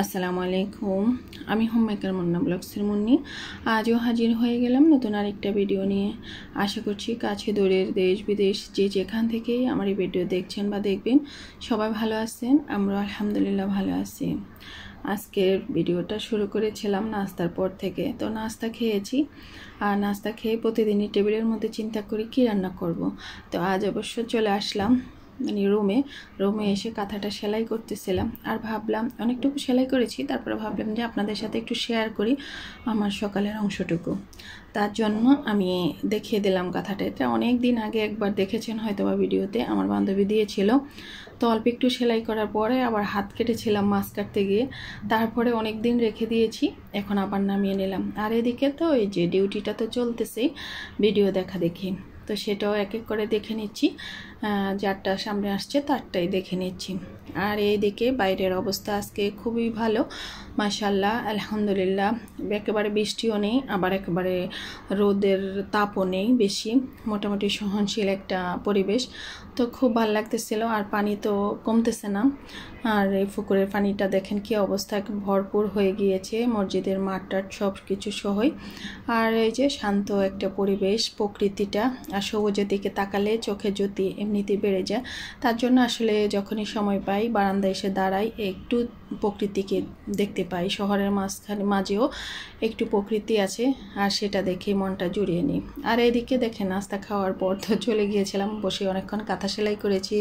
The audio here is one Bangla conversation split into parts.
আসসালামু আলাইকুম। আমি হোমমেকার মুন্না ব্লগসের মুন্নি। আজও হাজির হয়ে গেলাম নতুন আরেকটা ভিডিও নিয়ে। আশা করছি কাছে দূরের দেশ বিদেশ যে যেখান থেকেই আমার এই ভিডিও দেখছেন বা দেখবেন সবাই ভালো আছেন। আমরা আলহামদুলিল্লাহ ভালো আছি। আজকের ভিডিওটা শুরু করেছিলাম নাস্তার পর থেকে। তো নাস্তা খেয়েছি, আর নাস্তা খেয়ে প্রতিদিনই টেবিলের মধ্যে চিন্তা করি কী রান্না করব। তো আজ অবশ্য চলে আসলাম মানে রুমে এসে কাঁথাটা সেলাই করতেছিলাম, আর ভাবলাম অনেকটুকু সেলাই করেছি, তারপরে ভাবলাম যে আপনাদের সাথে একটু শেয়ার করি আমার সকালের অংশটুকু। তার জন্য আমি দেখিয়ে দিলাম কাঁথাটা। এটা অনেক দিন আগে একবার দেখেছেন হয়তো বা ভিডিওতে, আমার বান্ধবী দিয়েছিল। তো অল্প একটু সেলাই করার পরে আবার হাত কেটেছিলাম মাছ কাটতে গিয়ে, তারপরে অনেক দিন রেখে দিয়েছি, এখন আবার নামিয়ে নিলাম। আর এদিকে তো এই যে ডিউটিটা তো চলতেছেই, ভিডিও দেখা দেখি, তো সেটাও এক এক করে দেখে নিচ্ছি। যারটা সামনে আসছে তারটাই দেখে নিচ্ছি। আর এইদিকে বাইরের অবস্থা আজকে খুবই ভালো, মাশাআল্লাহ আলহামদুলিল্লাহ। একেবারে বৃষ্টিও নেই, আবার একেবারে রোদের তাপও নেই বেশি, মোটামুটি সহনশীল একটা পরিবেশ। তো খুব ভালো লাগতেছিল। আর পানি তো কমতেছে না। আর এই পুকুরের পানিটা দেখেন কি অবস্থা, ভরপুর হয়ে গিয়েছে, মসজিদের মাঠটার সব কিছু সহই। আর এই যে শান্ত একটা পরিবেশ, প্রকৃতিটা আর সবুজের দিকে তাকালে চোখে জ্যোতি এমনিতেই বেড়ে যায়। তার জন্য আসলে যখনই সময় পাই বারান্দায় এসে দাঁড়াই, একটু প্রকৃতিকে দেখতে পাই। শহরের মাঝেও একটু প্রকৃতি আছে, আর সেটা দেখে মনটা জুড়িয়ে নিই। আর এদিকে দেখে নাস্তা খাওয়ার পর তো চলে গিয়েছিলাম, বসে অনেকক্ষণ কাঁথা সেলাই করেছি,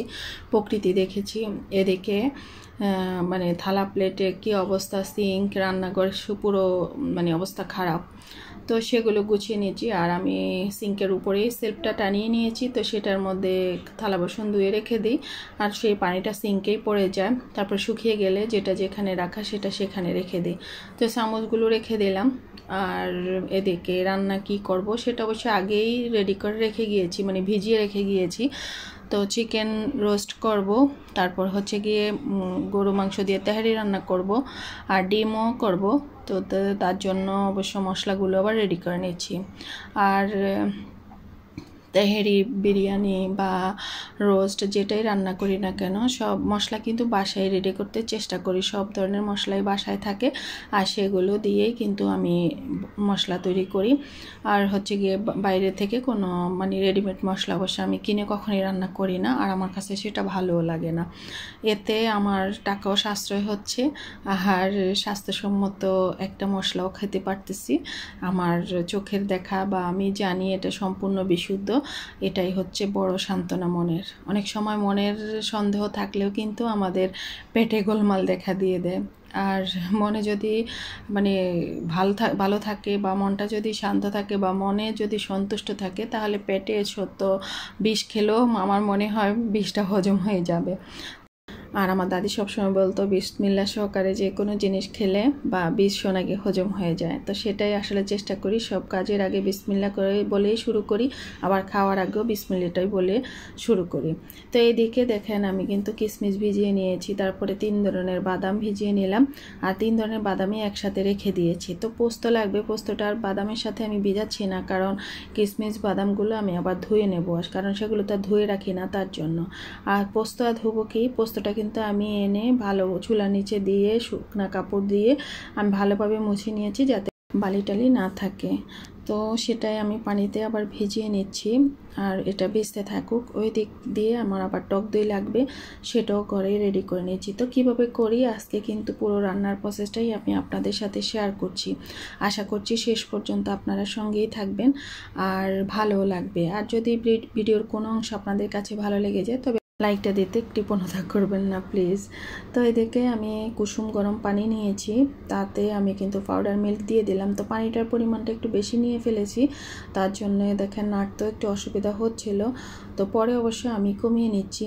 প্রকৃতি দেখেছি। এদিকে মানে থালা প্লেটে কি অবস্থা, সিঙ্ক রান্নাঘর পুরো মানে অবস্থা খারাপ। তো সেগুলো গুছিয়ে নিয়েছি, আর আমি সিঙ্কের উপরেই সেলফটা টানিয়ে নিয়েছি, তো সেটার মধ্যে থালা বাসন ধুয়ে রেখে দিই, আর সেই পানিটা সিঙ্কেই পড়ে যায়। তারপর শুকিয়ে গেলে যেটা যেখানে রাখা সেটা সেখানে রেখে দিই। তো চামচগুলো রেখে দিলাম। আর এদিকে রান্না কি করব সেটা অবশ্য আগেই রেডি করে রেখে গিয়েছি, মানে ভিজিয়ে রেখে গিয়েছি। তো চিকেন রোস্ট করব, তারপর হচ্ছে গিয়ে গরু মাংস দিয়ে তেহারি রান্না করব, আর ডিমও করব। তো তার জন্য অবশ্য মশলাগুলো আবার রেডি করে নিচ্ছি। আর তেহারি, বিরিয়ানি বা রোস্ট যেটাই রান্না করি না কেন, সব মশলা কিন্তু বাসায় রেডি করতে চেষ্টা করি। সব ধরনের মশলাই বাসায় থাকে, আর সেগুলো দিয়েই কিন্তু আমি মশলা তৈরি করি। আর হচ্ছে গিয়ে বাইরে থেকে কোনো মানে রেডিমেড মশলা অবশ্য আমি কিনে কখনই রান্না করি না, আর আমার কাছে সেটা ভালোও লাগে না। এতে আমার টাকাও সাশ্রয় হচ্ছে, আর স্বাস্থ্যসম্মত একটা মশলাও খেতে পারতেছি। আমার চোখের দেখা বা আমি জানি এটা সম্পূর্ণ বিশুদ্ধ, এটাই হচ্ছে বড় সান্ত্বনা মনের। অনেক সময় মনের সন্দেহ থাকলেও কিন্তু আমাদের পেটে গোলমাল দেখা দিয়ে দেয়। আর মনে যদি মানে ভালো থাকে বা মনটা যদি শান্ত থাকে বা মনে যদি সন্তুষ্ট থাকে, তাহলে পেটে সত্য বিষ খেলেও আমার মনে হয় বিষটা হজম হয়ে যাবে। আর আমার দাদি সবসময় বলতো বিসমিল্লাহ সহকারে যে কোনো জিনিস খেলে বা 20 শোন আগে হজম হয়ে যায়। তো সেটাই আসলে চেষ্টা করি, সব কাজের আগে বিসমিল্লাহ করে বলেই শুরু করি, আবার খাওয়ার আগেও বিসমিল্লাহটাই বলে শুরু করি। তো এইদিকে দেখেন আমি কিন্তু কিশমিশ ভিজিয়ে নিয়েছি, তারপরে 3 ধরনের বাদাম ভিজিয়ে নিলাম, আর 3 ধরনের বাদামই একসাথে রেখে দিয়েছি। তো পোস্ত লাগবে, পোস্তটা আর বাদামের সাথে আমি ভিজাচ্ছি না, কারণ কিশমিশ বাদামগুলো আমি আবার ধুয়ে নেব, কারণ সেগুলো তো ধুয়ে রাখি না তার জন্য। আর পোস্ত আর ধুবো কি, পোস্তটা কিন্তু আমি এনে ভালো চুলার নিচে দিয়ে শুকনা কাপড় দিয়ে আমি ভালোভাবে মুছে নিয়েছি যাতে বালি টালি না থাকে। তো সেটাই আমি পানিতে আবার ভিজিয়ে নিচ্ছি, আর এটা ভিজতে থাকুক। ওই দিক দিয়ে আমার আবার টক দই লাগবে, সেটাও করে রেডি করে নিচ্ছি। তো কিভাবে করি আজকে কিন্তু পুরো রান্নার প্রসেসটাই আমি আপনাদের সাথে শেয়ার করছি। আশা করছি শেষ পর্যন্ত আপনারা সঙ্গেই থাকবেন আর ভালোও লাগবে। আর যদি ভিডিওর কোনো অংশ আপনাদের কাছে ভালো লেগে যায় তবে লাইকটা দিতে কৃপণতা করবেন না প্লিজ। তো এদিকে আমি কুসুম গরম পানি নিয়েছি, তাতে আমি কিন্তু পাউডার মিল্ক দিয়ে দিলাম। তো পানিটার পরিমাণটা একটু বেশি নিয়ে ফেলেছি, তার জন্য দেখেন নাড়তে একটু অসুবিধা হচ্ছিল। তো পরে অবশ্য আমি কমিয়ে নিচ্ছি,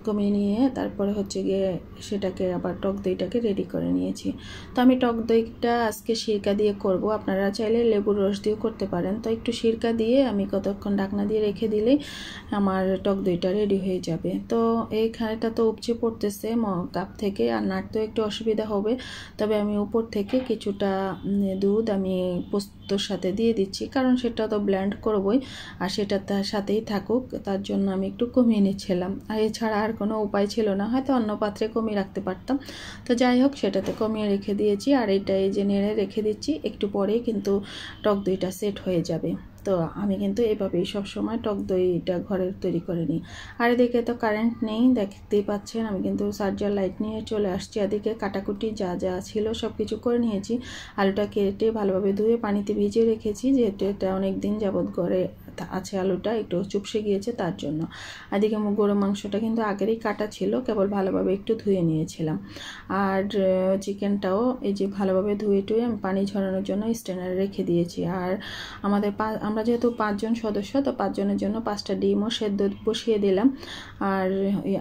কমিয়ে নিয়ে তারপরে হচ্ছে গিয়ে সেটাকে আবার টক দইটাকে রেডি করে নিয়েছি। তো আমি টক দইটা আজকে সিরকা দিয়ে করব, আপনারা চাইলে লেবুর রস দিয়েও করতে পারেন। তো একটু সিরকা দিয়ে আমি কতক্ষণ ঢাকনা দিয়ে রেখে দিলেই আমার টক দইটা রেডি হয়ে যাবে। তো এই খানিকটা তো উপচে পড়তেছে কাপ থেকে, আর নাড়তেও একটু অসুবিধা হবে, তবে আমি উপর থেকে কিছুটা দুধ আমি পোস্তর সাথে দিয়ে দিচ্ছি, কারণ সেটা তো ব্লেন্ড করবই, আর সেটা তার সাথেই থাকুক। তার জন্য জন্য আমি একটু কমিয়ে নিচ্ছিলাম। আর এছাড়া আর কোনো উপায় ছিল না, হয়তো অন্য পাত্রে কমিয়ে রাখতে পারতাম। তো যাই হোক, সেটাতে কমিয়ে রেখে দিয়েছি। আর এটা এই যে নেড়ে রেখে দিচ্ছি, একটু পরেই কিন্তু টক দইটা সেট হয়ে যাবে। তো আমি কিন্তু এভাবেই সবসময় টক দইটা ঘরে তৈরি করে নিই। আর এদিকে তো কারেন্ট নেই, দেখতেই পাচ্ছেন আমি কিন্তু চার্জার লাইট নিয়ে চলে আসছি। এদিকে কাটাকুটি যা যা ছিল সব কিছু করে নিয়েছি। আলুটা কেটে ভালোভাবে ধুয়ে পানিতে ভিজিয়ে রেখেছি, যেহেতু এটা অনেক দিন যাবৎ ঘরে আছে, আলুটা একটু চুপসে গিয়েছে তার জন্য। এদিকে গরুর মাংসটা কিন্তু আগেরই কাটা ছিল, কেবল ভালোভাবে একটু ধুয়ে নিয়েছিলাম। আর চিকেনটাও এই যে ভালোভাবে ধুয়ে টুয়ে আমি পানি ঝরানোর জন্য স্ট্রেনারে রেখে দিয়েছি। আর আমরা যেহেতু 5 জন সদস্য, তো 5 জনের জন্য 5টা ডিমও সেদ্ধ বসিয়ে দিলাম। আর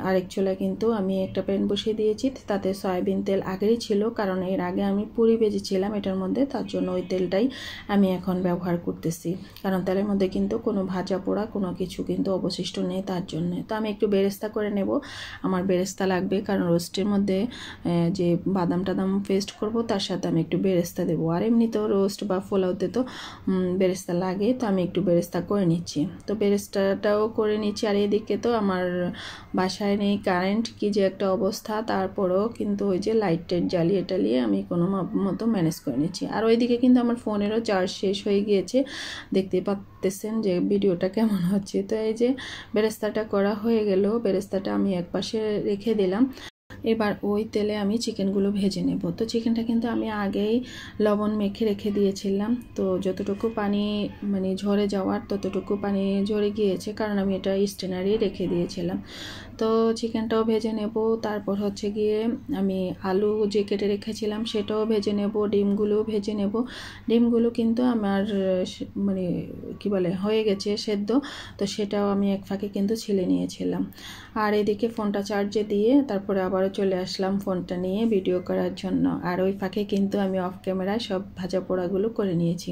আরেক চুলায় কিন্তু আমি একটা প্যান বসিয়ে দিয়েছি, তাতে সয়াবিন তেল আগেরই ছিল, কারণ এর আগে আমি পুরি ভেজেছিলাম এটার মধ্যে, তার জন্য ওই তেলটাই আমি এখন ব্যবহার করতেছি। কারণ তেলের মধ্যে কিন্তু কোনো ভাজা পোড়া কোনো কিছু কিন্তু অবশিষ্ট নেই, তার জন্য। তো আমি একটু বেরেস্তা করে নেব, আমার বেরেস্তা লাগবে, কারণ রোস্টের মধ্যে যে বাদাম টাদাম পেস্ট করব তার সাথে আমি একটু বেরেস্তা দেবো। আর এমনিতেও রোস্ট বা পোলাওতে তো বেরেস্তা লাগে, তো আমি একটু বেরেস্তা করে নিচ্ছি। তো বেরেস্তাটাও করে নিচ্ছি। আর এদিকে তো আমার বাসায় নেই কারেন্ট, কি যে একটা অবস্থা, তারপরেও কিন্তু ওই যে লাইট টাইট জ্বালিয়ে টালিয়ে আমি কোনো মতো ম্যানেজ করে নিচ্ছি। আর ওইদিকে কিন্তু আমার ফোনেরও চার্জ শেষ হয়ে গিয়েছে, দেখতে পাচ্ছেন যে ভিডিওটা কেমন হচ্ছে। তো এই যে বেরেস্তাটা করা হয়ে গেল, বেরেস্তাটা আমি একপাশে রেখে দিলাম। এবার ওই তেলে আমি চিকেনগুলো ভেজে নেব। তো চিকেনটা কিন্তু আমি আগেই লবণ মেখে রেখে দিয়েছিলাম, তো যতটুকু পানি মানে ঝরে যাওয়ার ততটুকু পানি ঝরে গিয়েছে, কারণ আমি এটা স্ট্রেনারেই রেখে দিয়েছিলাম। তো চিকেনটাও ভেজে নেব। তারপর হচ্ছে গিয়ে আমি আলু যে কেটে রেখেছিলাম সেটাও ভেজে নেব, ডিমগুলোও ভেজে নেব। ডিমগুলো কিন্তু আমার মানে কি বলে হয়ে গেছে সেদ্ধ, তো সেটাও আমি এক ফাঁকে কিন্তু ছিলে নিয়েছিলাম। আর এদিকে ফোনটা চার্জে দিয়ে তারপরে আবারও চলে আসলাম ফোনটা নিয়ে ভিডিও করার জন্য। আর ওই ফাঁকে কিন্তু আমি অফ ক্যামেরায় সব ভাজা পোড়াগুলো করে নিয়েছি।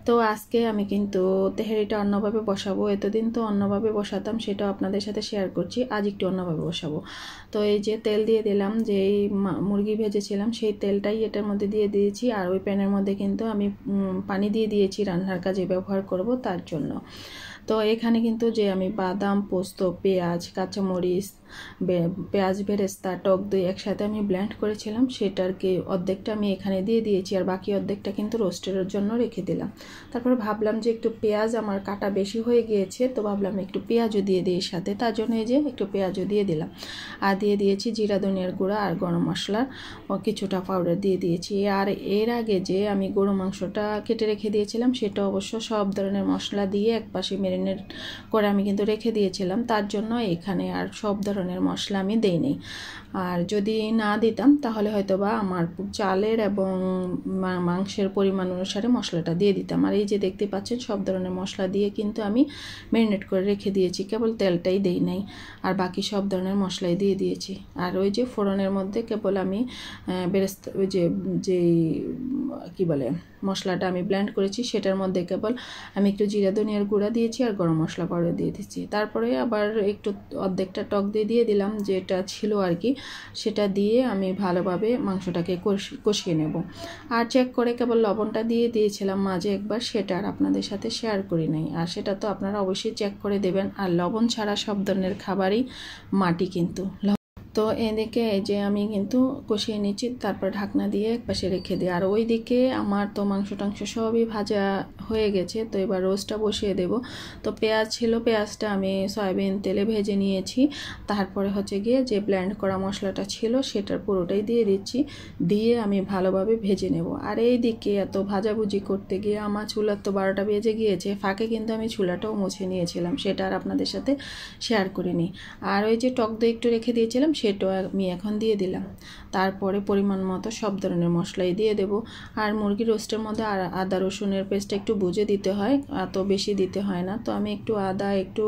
তো আজকে আমি কিন্তু তেহারিটা অন্যভাবে বসাবো, এতদিন তো অন্যভাবে বসাতাম, সেটাও আপনাদের সাথে শেয়ার করছি। আজ একটু অন্যভাবে বসাবো। তো এই যে তেল দিয়ে দিলাম, যে মুরগি ভেজেছিলাম সেই তেলটাই এটার মধ্যে দিয়ে দিয়েছি। আর ওই প্যানের মধ্যে কিন্তু আমি পানি দিয়ে দিয়েছি রান্নার কাজে ব্যবহার করব তার জন্য। তো এখানে কিন্তু যে আমি বাদাম, পোস্ত, পেঁয়াজ, কাঁচামরিচ, পেঁয়াজ বেরেস্তা, টক দই একসাথে আমি ব্লেন্ড করেছিলাম, সেটার কি অর্ধেকটা আমি এখানে দিয়ে দিয়েছি, আর বাকি অর্ধেকটা কিন্তু রোস্টের জন্য রেখে দিলাম। তারপরে ভাবলাম যে একটু পেঁয়াজ আমার কাটা বেশি হয়ে গিয়েছে, তো ভাবলাম একটু পেঁয়াজও দিয়ে দিই সাথে, তার জন্য এই যে একটু পেঁয়াজও দিয়ে দিলাম। আর দিয়ে দিয়েছি জিরা ধনিয়ার গুঁড়া আর গরম মশলার কিছুটা পাউডার দিয়ে দিয়েছি। আর এর আগে যে আমি গরু মাংসটা কেটে রেখে দিয়েছিলাম, সেটা অবশ্য সব ধরনের মশলা দিয়ে একপাশে মেরিনেট করে আমি কিন্তু রেখে দিয়েছিলাম, তার জন্য এখানে আর সব ধরনের মশলা আমি দেইনি। আর যদি না দিতাম তাহলে হয়তো বা আমার চালের এবং মাংসের পরিমাণ অনুসারে মশলাটা দিয়ে দিতাম। আর এই যে দেখতে পাচ্ছেন সব ধরনের মশলা দিয়ে কিন্তু আমি ম্যারিনেট করে রেখে দিয়েছি, কেবল তেলটাই দেই নাই, আর বাকি সব ধরনের মশলাই দিয়ে দিয়েছি। আর ওই যে ফোড়নের মধ্যে কেবল আমি বেরেস্তা ওই যেই কী বলে মশলাটা আমি ব্লেন্ড করেছি সেটার মধ্যে কেবল আমি একটু জিরা ধনিয়ার গুঁড়া দিয়েছি আর গরম মশলা পাউডার দিয়ে দিচ্ছি। তারপরে আবার একটু অর্ধেকটা টক দিয়ে দিলাম, যেটা ছিল আর কি, সেটা দিয়ে আমি ভালোভাবে মাংসটাকে কষিয়ে নেব। আর চেক করে কেবল লবণটা দিয়ে দিয়েছিলাম মাঝে একবার, সেটা আর আপনাদের সাথে শেয়ার করি নাই। আর সেটা তো আপনারা অবশ্যই চেক করে দেবেন। আর লবণ ছাড়া সব ধরনের খাবারই মাটি কিন্তু। তো এদিকে এই যে আমি কিন্তু কষিয়ে নিচ্ছি, তারপর ঢাকনা দিয়ে একপাশে রেখে দিই। আর ওই দিকে আমার তো মাংস টাংস সবই ভাজা হয়ে গেছে, তো এবার রোস্টটা বসিয়ে দেব। তো পেঁয়াজ ছিল, পেঁয়াজটা আমি সয়াবিন তেলে ভেজে নিয়েছি। তারপরে হচ্ছে গিয়ে যে ব্লেন্ড করা মশলাটা ছিল সেটার পুরোটাই দিয়ে দিচ্ছি, দিয়ে আমি ভালোভাবে ভেজে নেব। আর এই দিকে এত ভাজাভুজি করতে গিয়ে আমার চুলার তো 12টা বেজে গিয়েছে, ফাঁকে কিন্তু আমি চুলাটাও মুছে নিয়েছিলাম, সেটা আর আপনাদের সাথে শেয়ার করিনি। আর ওই যে টক দই একটু রেখে দিয়েছিলাম সেটাও আমি এখন দিয়ে দিলাম। তারপরে পরিমাণ মতো সব ধরনের মশলাই দিয়ে দেব। আর মুরগি রোস্টের মধ্যে আদা রসুনের পেস্টটা একটু বুঝে দিতে হয়, এত বেশি দিতে হয় না। তো আমি একটু আদা, একটু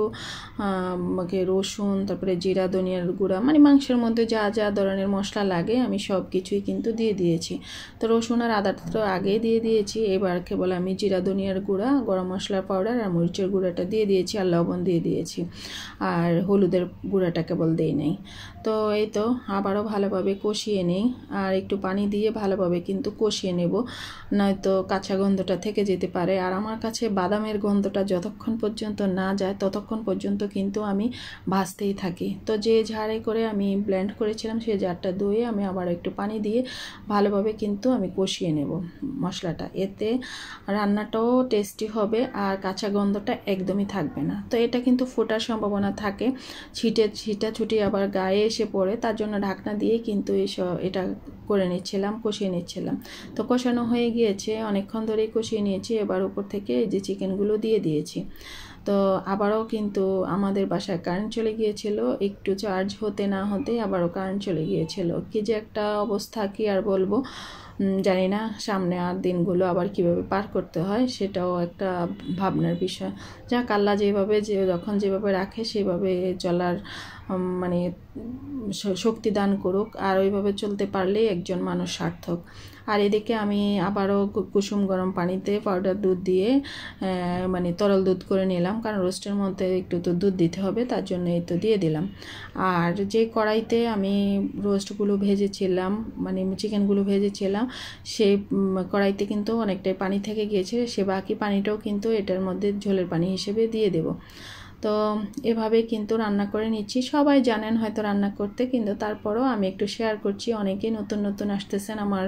রসুন, তারপরে জিরা ধনিয়ার গুঁড়া, মানে মাংসের মধ্যে যা যা ধরনের মশলা লাগে আমি সব কিছুই কিন্তু দিয়ে দিয়েছি। তো রসুন আর আদাটা তো আগেই দিয়ে দিয়েছি, এবার কেবল আমি জিরা ধনিয়ার গুঁড়া, গরম মশলার পাউডার আর মরিচের গুঁড়াটা দিয়ে দিয়েছি, আর লবণ দিয়ে দিয়েছি, আর হলুদের গুঁড়াটা কেবল দেই নাই। তো এই তো আবারও ভালোভাবে কষিয়ে নিই, আর একটু পানি দিয়ে ভালোভাবে কিন্তু কষিয়ে নেব, নয়তো কাঁচা গন্ধটা থেকে যেতে পারে। আর আমার কাছে বাদামের গন্ধটা যতক্ষণ পর্যন্ত না যায় ততক্ষণ পর্যন্ত কিন্তু আমি ভাজতেই থাকি। তো যে ঝাড়ে করে আমি ব্লেন্ড করেছিলাম সেই ঝাড়টা ধুয়ে আমি আবার একটু পানি দিয়ে ভালোভাবে কিন্তু আমি কষিয়ে নেব মশলাটা, এতে রান্নাটাও টেস্টি হবে আর কাঁচা গন্ধটা একদমই থাকবে না। তো এটা কিন্তু ফোটার সম্ভাবনা থাকে, ছিটাছুটি আবার গায়ে এসে পড়ে, তার জন্য ঢাকনা দিয়ে কিন্তু এটা করে নিচ্ছিলাম, কষিয়ে নিচ্ছিলাম। তো কষানো হয়ে গিয়েছে, অনেকক্ষণ ধরেই কষিয়ে নিয়েছি। এবার উপর থেকে এই যে চিকেনগুলো দিয়ে দিয়েছি। তো আবারও কিন্তু আমাদের বাসায় কারেন্ট চলে গিয়েছিল, একটু চার্জ হতে না হতে আবারও কারেন্ট চলে গিয়েছিল। কি যে একটা অবস্থা, কি আর বলবো, জানি না সামনে আর দিনগুলো আবার কিভাবে পার করতে হয়, সেটাও একটা ভাবনার বিষয়। যাক, আল্লাহ যেভাবে যখন যেভাবে রাখে সেভাবে চলার মানে শক্তি দান করুক, আর ওইভাবে চলতে পারলেই একজন মানুষ সার্থক। আর এদিকে আমি আবারও কুসুম গরম পানিতে পাউডার দুধ দিয়ে মানে তরল দুধ করে নিলাম, কারণ রোস্টের মধ্যে একটু তো দুধ দিতে হবে, তার জন্য এই তো দিয়ে দিলাম। আর যে কড়াইতে আমি রোস্টগুলো ভেজেছিলাম, মানে চিকেনগুলো ভেজেছিলাম, সেই কড়াইতে কিন্তু অনেকটাই পানি থেকে গিয়েছে, সে বাকি পানিটাও কিন্তু এটার মধ্যে ঝোলের পানি হিসেবে দিয়ে দেব। তো এভাবে কিন্তু রান্না করে নিচ্ছি। সবাই জানেন হয়তো রান্না করতে, কিন্তু তারপরও আমি একটু শেয়ার করছি। অনেকেই নতুন আসতেছেন আমার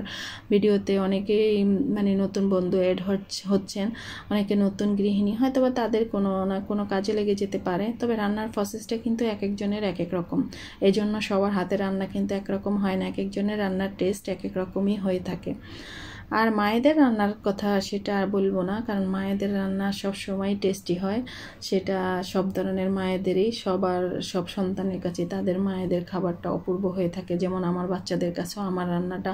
ভিডিওতে, অনেকেই মানে নতুন বন্ধু অ্যাড হচ্ছেন, অনেকে নতুন গৃহিণী, হয়তো বা তাদের কোনো না কোনো কাজে লেগে যেতে পারে। তবে রান্নার প্রসেসটা কিন্তু এক একজনের এক এক রকম, এই জন্য সবার হাতে রান্না কিন্তু একরকম হয় না, এক একজনের রান্নার টেস্ট এক এক রকমই হয়ে থাকে। আর মায়েদের রান্নার কথা সেটা আর বলবো না, কারণ মায়েদের রান্না সব সময় টেস্টি হয়। সেটা সব ধরনের মায়েদেরই, সব সন্তানের কাছে তাদের মায়েদের খাবারটা অপূর্ব হয়ে থাকে। যেমন আমার বাচ্চাদের কাছেও আমার রান্নাটা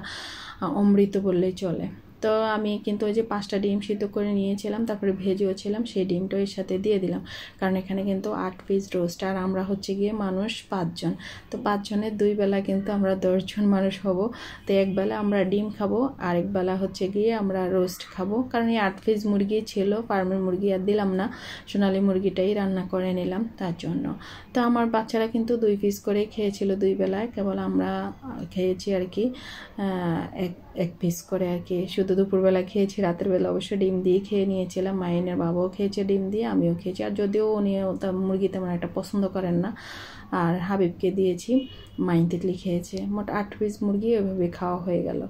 অমৃত বললেই চলে। তো আমি কিন্তু ওই যে 5টা ডিম সিদ্ধ করে নিয়েছিলাম, তারপরে ভেজেও ছিলাম, সেই ডিমটা এর সাথে দিয়ে দিলাম, কারণ এখানে কিন্তু 8 পিস রোস্ট, আর আমরা হচ্ছে গিয়ে মানুষ 5 জন। তো 5 জনের 2 বেলা কিন্তু আমরা 10 জন মানুষ হব। তো এক বেলা আমরা ডিম খাবো, আর এক বেলা হচ্ছে গিয়ে আমরা রোস্ট খাবো, কারণ এই 8 পিস মুরগি ছিল, ফার্মের মুরগি আর দিলাম না, সোনালি মুরগিটাই রান্না করে নিলাম তার জন্য। তো আমার বাচ্চারা কিন্তু 2 পিস করে খেয়েছিল 2 বেলায়, কেবল আমরা খেয়েছি আর কি এক পিস করে আর কি। শুধু দুপুরবেলা খেয়েছি, রাতের বেলা অবশ্য ডিম দিয়ে খেয়ে নিয়েছিলাম। মাইনের বাবাও খেয়েছে ডিম দিয়ে, আমিও খেয়েছি। আর যদিও উনি মুরগি তেমন একটা পছন্দ করেন না, আর হাবিবকে দিয়েছি, মাইন তিতলি খেয়েছে। মোট 8 পিস মুরগি এভাবে খাওয়া হয়ে গেল।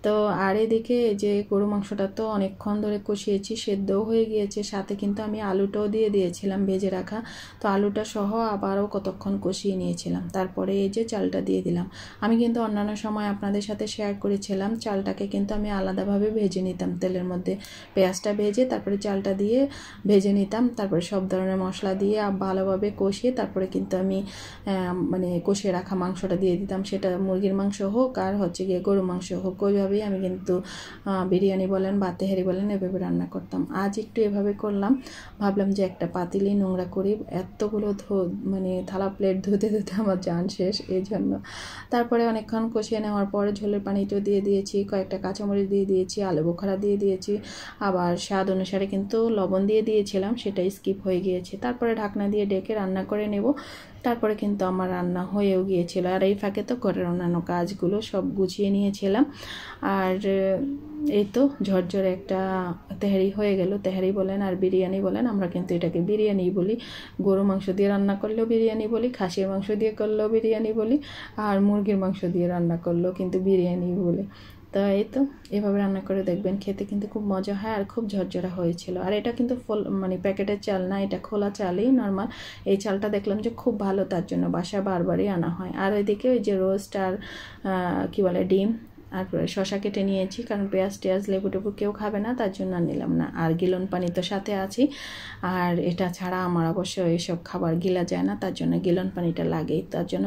তো আর এদিকে যে গরু মাংসটা তো অনেকক্ষণ ধরে কষিয়েছি, সেদ্ধও হয়ে গিয়েছে, সাথে কিন্তু আমি আলুটাও দিয়ে দিয়েছিলাম ভেজে রাখা। তো আলুটা সহ আবারও কতক্ষণ কষিয়ে নিয়েছিলাম, তারপরে এই যে চালটা দিয়ে দিলাম। আমি কিন্তু অন্যান্য সময় আপনাদের সাথে শেয়ার করেছিলাম, চালটাকে কিন্তু আমি আলাদাভাবে ভেজে নিতাম তেলের মধ্যে, পেঁয়াজটা ভেজে তারপরে চালটা দিয়ে ভেজে নিতাম, তারপরে সব ধরনের মশলা দিয়ে ভালোভাবে কষিয়ে তারপরে কিন্তু আমি মানে কষিয়ে রাখা মাংসটা দিয়ে দিতাম। সেটা মুরগির মাংস হোক আর হচ্ছে গিয়ে গরু মাংস হোক, ওইভাবেই আমি কিন্তু বিরিয়ানি বলেন বা তেহারি বলেন এভাবে রান্না করতাম। আজ একটু এভাবে করলাম, ভাবলাম যে একটা পাতিলি নোংরা করি, এতগুলো মানে থালা প্লেট ধুতে ধুতে আমার জান শেষ, এই জন্য। তারপরে অনেকক্ষণ কষিয়ে নেওয়ার পরে ঝোলের পানিটাও দিয়ে দিয়েছি, কয়েকটা কাঁচামরিচ দিয়ে দিয়েছি, আলু বোখারা দিয়ে দিয়েছি, আবার স্বাদ অনুসারে কিন্তু লবণ দিয়ে দিয়েছিলাম, সেটাই স্কিপ হয়ে গিয়েছে। তারপরে ঢাকনা দিয়ে ডেকে রান্না করে নেব। তারপরে কিন্তু আমার রান্না হয়েও গিয়েছিল, আর এই ফাঁকে তো ঘরের অন্যান্য কাজগুলো সব গুছিয়ে নিয়েছিলাম। আর এই তো ঝরঝরে একটা তেহারি হয়ে গেল। তেহারি বলেন আর বিরিয়ানি বলেন, আমরা কিন্তু এটাকে বিরিয়ানি বলি। গরু মাংস দিয়ে রান্না করলেও বিরিয়ানি বলি, খাসির মাংস দিয়ে করলেও বিরিয়ানি বলি, আর মুরগির মাংস দিয়ে রান্না করলেও কিন্তু বিরিয়ানি বলি। তো এই তো এভাবে রান্না করে দেখবেন, খেতে কিন্তু খুব মজা হয় আর খুব ঝরঝরা হয়েছিল। আর এটা কিন্তু মানে প্যাকেটের চাল না, এটা খোলা চালই নর্মাল। এই চালটা দেখলাম যে খুব ভালো, তার জন্য বাসা বারবারই আনা হয়। আর ওইদিকে ওই যে রোস্ট আর কী বলে ডিম আর শশা কেটে নিয়েছি, কারণ পেঁয়াজ টেয়াজ লেবু টেবু কেউ খাবে না, তার জন্য নিলাম না। আর গিলন পানি তো সাথে আছি, আর এটা ছাড়া আমার অবশ্য এইসব খাবার গিলা যায় না, তার জন্য গিলন পানিটা লাগেই, তার জন্য